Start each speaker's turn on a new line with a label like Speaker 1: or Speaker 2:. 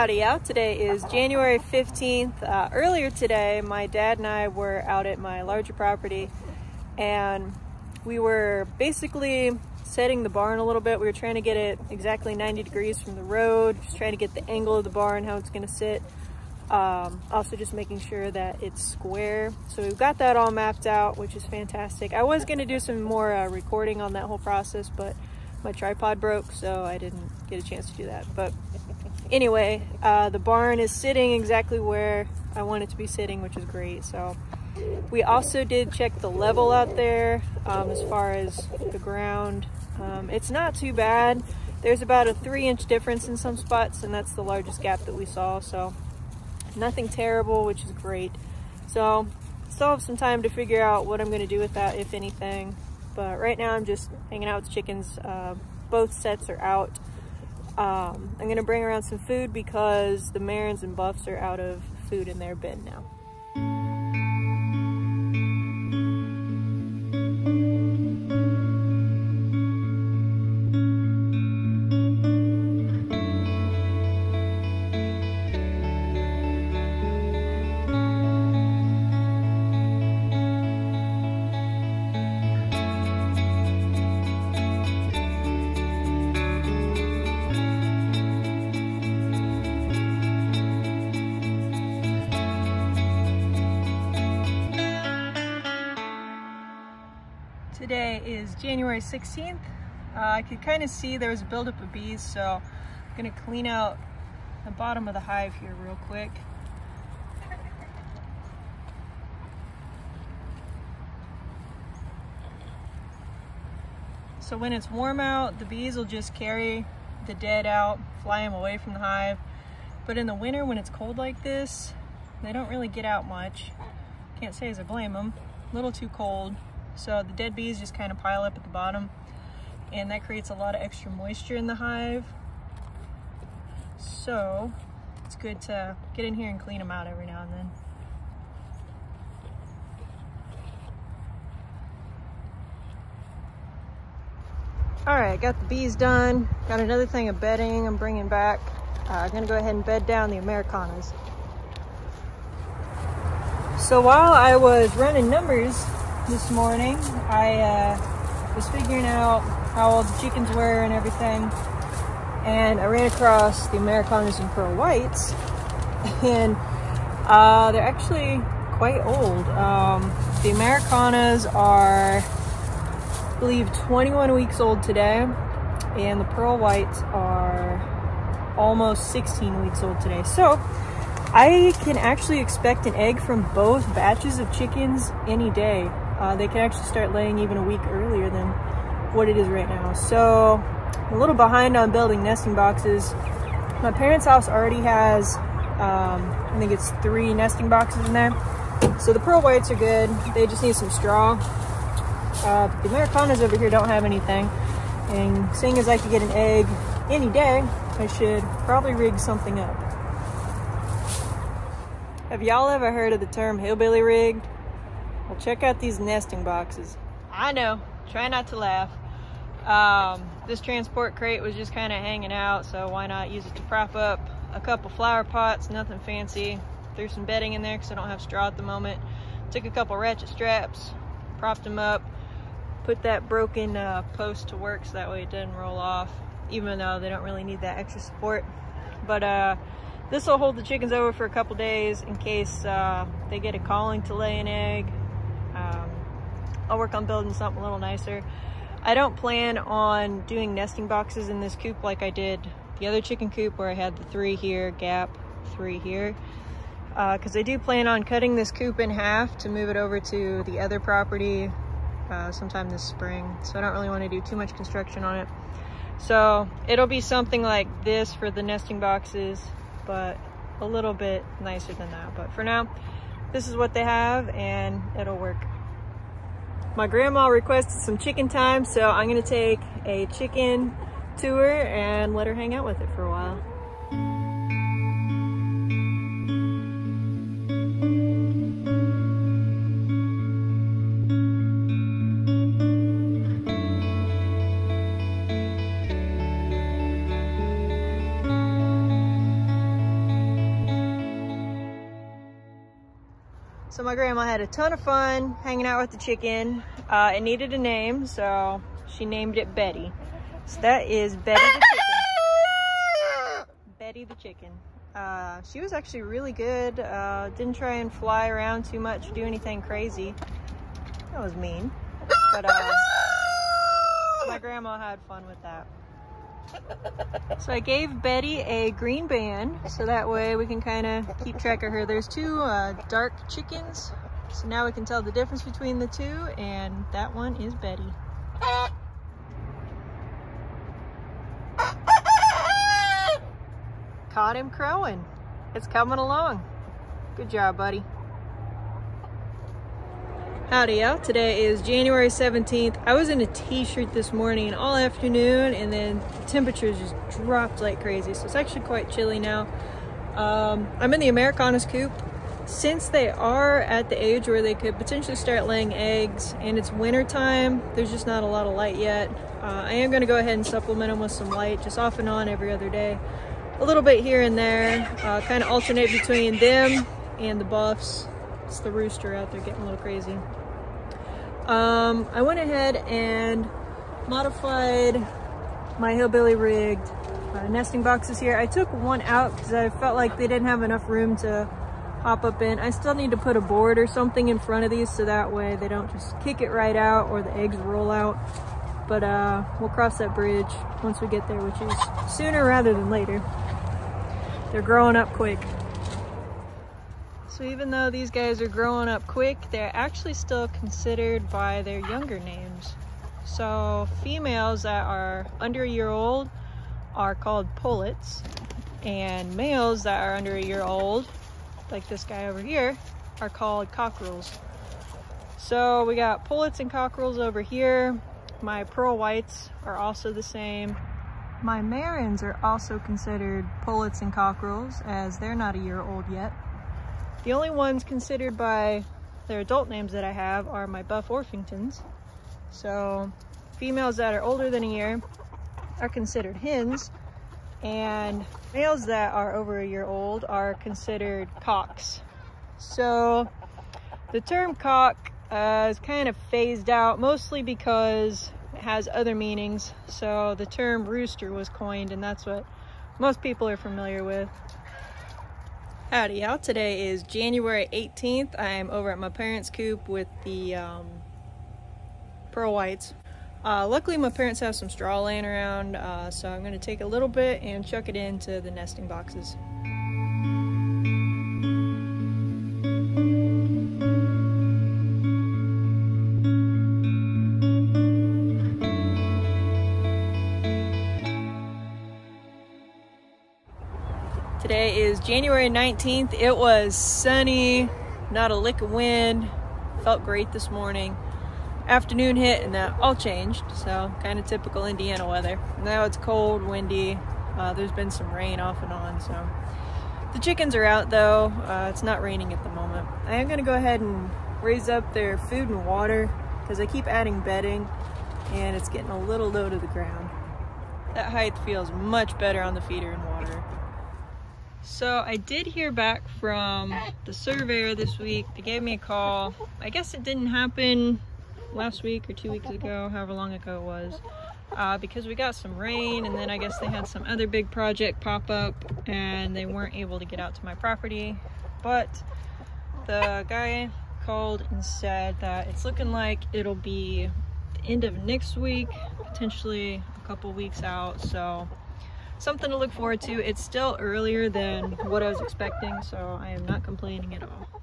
Speaker 1: Howdy out. Today is January 15th. Earlier today, my dad and I were out at my larger property and we were basically setting the barn a little bit. We were trying to get it exactly 90 degrees from the road, just trying to get the angle of the barn, how it's going to sit. Also just making sure that it's square. So we've got that all mapped out, which is fantastic. I was going to do some more recording on that whole process, but my tripod broke, so I didn't get a chance to do that. But anyway, the barn is sitting exactly where I want it to be sitting, which is great. So we also did check the level out there as far as the ground. It's not too bad. There's about a 3-inch difference in some spots, and that's the largest gap that we saw. So nothing terrible, which is great. So still have some time to figure out what I'm going to do with that, if anything. But right now I'm just hanging out with the chickens. Both sets are out. I'm going to bring around some food because the Marans and Buffs are out of food in their bin now. Today is January 16th. I could kind of see there was a buildup of bees, so I'm going to clean out the bottom of the hive here real quick. So when it's warm out, the bees will just carry the dead out, fly them away from the hive. But in the winter, when it's cold like this, they don't really get out much. Can't say as I blame them. A little too cold. So the dead bees just kind of pile up at the bottom, and that creates a lot of extra moisture in the hive. So it's good to get in here and clean them out every now and then. All right, got the bees done. Got another thing of bedding I'm bringing back. I'm gonna go ahead and bed down the Americanas. So while I was running numbers this morning, I was figuring out how old the chickens were and everything, and I ran across the Americanas and Pearl Whites, and they're actually quite old. The Americanas are, I believe, 21 weeks old today, and the Pearl Whites are almost 16 weeks old today. So I can actually expect an egg from both batches of chickens any day. They can actually start laying even a week earlier than what it is right now. So I'm a little behind on building nesting boxes. My parents' house already has, I think it's 3 nesting boxes in there. So the Pearl Whites are good. They just need some straw. But the Americanas over here don't have anything. And seeing as I could get an egg any day, I should probably rig something up. Have y'all ever heard of the term hillbilly rigged? Well, check out these nesting boxes. I know, try not to laugh. This transport crate was just kind of hanging out, so why not use it to prop up a couple flower pots, nothing fancy. Threw some bedding in there because I don't have straw at the moment. Took a couple ratchet straps, propped them up, put that broken post to work so that way it didn't roll off, even though they don't really need that extra support. But this will hold the chickens over for a couple days in case they get a calling to lay an egg. I'll work on building something a little nicer. I don't plan on doing nesting boxes in this coop like I did the other chicken coop where I had the 3 here, gap, 3 here. Because I do plan on cutting this coop in half to move it over to the other property sometime this spring. So I don't really want to do too much construction on it. So it'll be something like this for the nesting boxes, but a little bit nicer than that. But for now, this is what they have and it'll work. My grandma requested some chicken time, so I'm gonna take a chicken tour and let her hang out with it for a while. my grandma had a ton of fun hanging out with the chicken. It needed a name, so she named it Betty. So that is Betty the chicken. Betty the chicken. She was actually really good. Didn't try and fly around too much, do anything crazy. That was mean. But my grandma had fun with that. So I gave Betty a green band, so that way we can kind of keep track of her. There's two dark chickens, so now we can tell the difference between the two, and that one is Betty. Caught him crowing. It's coming along. Good job, buddy. Howdy y'all, today is January 17th. I was in a t-shirt this morning all afternoon, and then the temperatures just dropped like crazy, so it's actually quite chilly now. I'm in the Americanas coop. Since they are at the age where they could potentially start laying eggs and it's winter time, there's just not a lot of light yet. I am going to go ahead and supplement them with some light just off and on every other day. A little bit here and there, kind of alternate between them and the buffs. It's the rooster out there getting a little crazy. I went ahead and modified my hillbilly rigged nesting boxes here. I took one out because I felt like they didn't have enough room to hop up in. I still need to put a board or something in front of these so that way they don't just kick it right out or the eggs roll out. But we'll cross that bridge once we get there, which is sooner rather than later. They're growing up quick. So even though these guys are growing up quick, they're actually still considered by their younger names. So females that are under a year old are called pullets, and males that are under a year old, like this guy over here, are called cockerels. So we got pullets and cockerels over here. My pearl whites are also the same. My marins are also considered pullets and cockerels, as they're not a year old yet. The only ones considered by their adult names that I have are my buff Orpingtons. So females that are older than a year are considered hens, and males that are over a year old are considered cocks. So the term cock is kind of phased out, mostly because it has other meanings. So the term rooster was coined, and that's what most people are familiar with. Howdy y'all, today is January 18th. I'm over at my parents' coop with the pearl whites. Luckily my parents have some straw laying around, so I'm going to take a little bit and chuck it into the nesting boxes. Today is January 19th. It was sunny, not a lick of wind. Felt great this morning. Afternoon hit and that all changed, so kind of typical Indiana weather. Now it's cold, windy. There's been some rain off and on, so the chickens are out though. It's not raining at the moment. I am going to go ahead and raise up their food and water because I keep adding bedding and it's getting a little low to the ground. That height feels much better on the feeder and water. So I did hear back from the surveyor this week. They gave me a call. I guess it didn't happen last week or 2 weeks ago, however long ago it was, because we got some rain, and then I guess they had some other big project pop up and they weren't able to get out to my property. But the guy called and said that it's looking like it'll be the end of next week, potentially a couple weeks out, so something to look forward to. It's still earlier than what I was expecting, so I am not complaining at all.